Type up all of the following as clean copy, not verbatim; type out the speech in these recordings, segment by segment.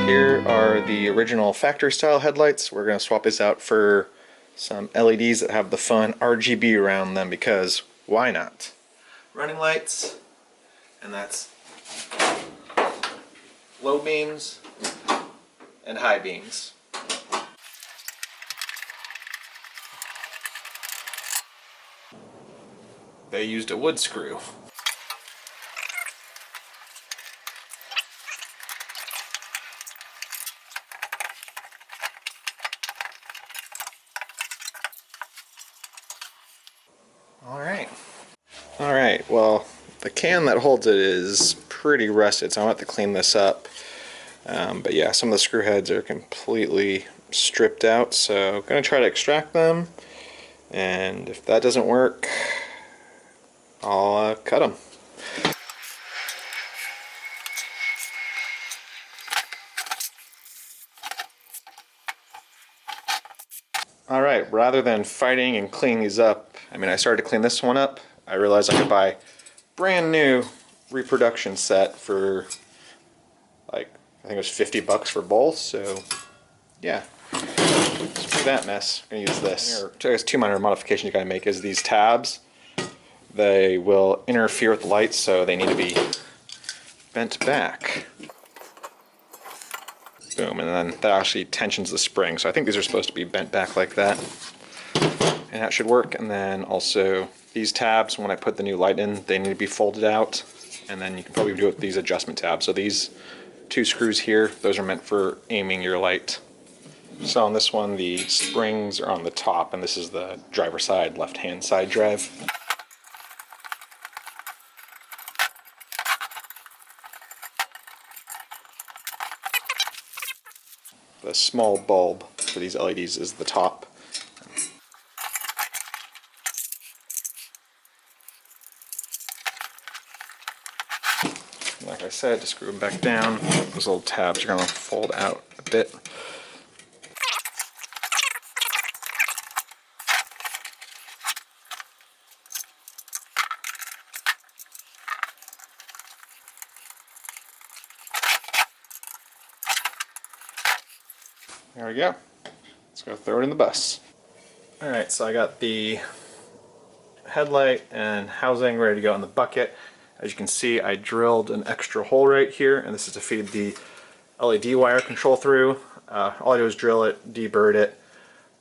Here are the original factory style headlights. We're going to swap this out for some LEDs that have the fun RGB around them because why not? Running lights, and that's low beams and high beams. They used a wood screw. Alright, well, the can that holds it is pretty rusted, so I'm going to have to clean this up. But yeah, some of the screw heads are completely stripped out, so I'm going to try to extract them, and if that doesn't work, I'll cut them. Alright, rather than fighting and cleaning these up, I started to clean this one up. I realized I could buy a brand new reproduction set for like, I think it was $50 for both, so yeah. Screw that mess. I'm going to use this. There's two minor modifications you got to make is these tabs. They will interfere with the lights, so they need to be bent back. Boom, and then that actually tensions the spring, so I think these are supposed to be bent back like that. And that should work. And then also these tabs, when I put the new light in, they need to be folded out, and then you can probably do it with these adjustment tabs. So these two screws here, those are meant for aiming your light. So on this one, the springs are on the top, and this is the driver side, left-hand side drive. The small bulb for these LEDs is the top. Like I said, to screw them back down, those little tabs are going to fold out a bit. There we go. Let's go throw it in the bus. Alright, so I got the headlight and housing ready to go in the bucket. As you can see, I drilled an extra hole right here, and this is to feed the LED wire control through. All I do is drill it, deburr it,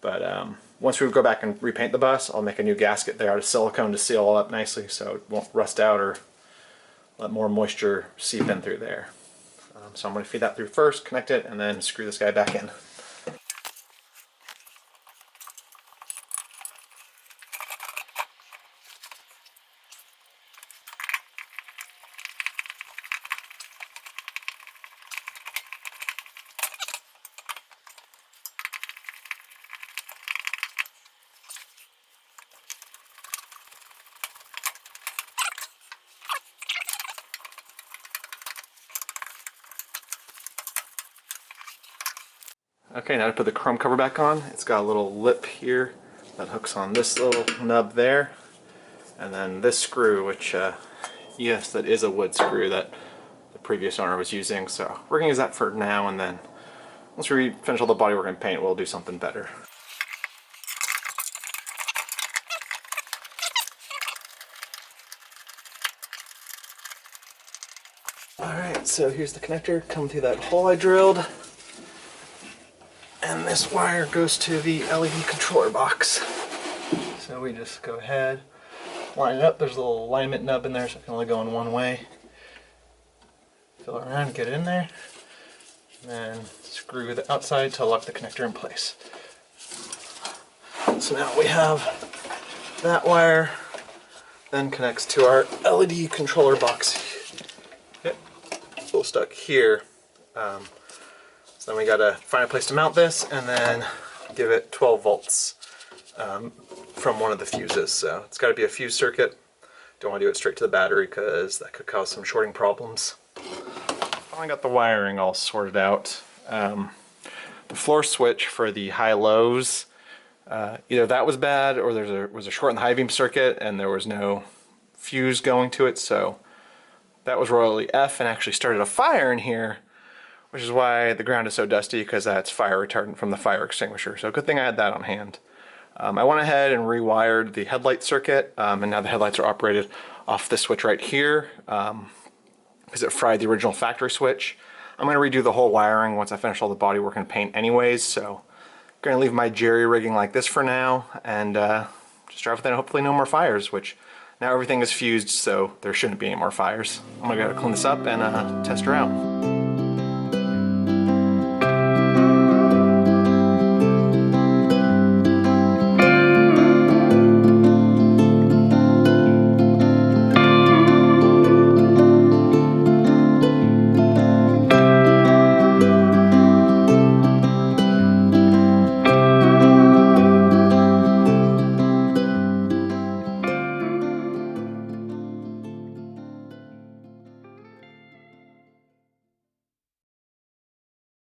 but once we go back and repaint the bus, I'll make a new gasket there out of silicone to seal it up nicely so it won't rust out or let more moisture seep in through there. So I'm going to feed that through first, connect it, and then screw this guy back in. Okay, now to put the chrome cover back on, it's got a little lip here that hooks on this little nub there, and then this screw, which, yes, that is a wood screw that the previous owner was using, so we're going to use that for now, and then once we finish all the bodywork and paint, we'll do something better. Alright, so here's the connector coming through that hole I drilled. And this wire goes to the LED controller box. So we just go ahead, line it up. There's a little alignment nub in there, so it can only go in one way. Fill it around, get it in there, and then screw the outside to lock the connector in place. So now we have that wire, then connects to our LED controller box. Yep, it's a little stuck here. So then we gotta find a place to mount this and then give it 12 volts from one of the fuses. So it's gotta be a fuse circuit. Don't wanna do it straight to the battery because that could cause some shorting problems. Finally got the wiring all sorted out. The floor switch for the high-lows, either that was bad or there was a short in the high beam circuit and there was no fuse going to it, so that was royally F and actually started a fire in here which is why the ground is so dusty, because that's fire retardant from the fire extinguisher. So good thing I had that on hand. I went ahead and rewired the headlight circuit, and now the headlights are operated off this switch right here, because it fried the original factory switch. I'm going to redo the whole wiring once I finish all the bodywork and paint anyways, so I'm going to leave my jerry rigging like this for now, and just drive with it and hopefully no more fires, which now everything is fused, so there shouldn't be any more fires. I'm going to go clean this up and test her out.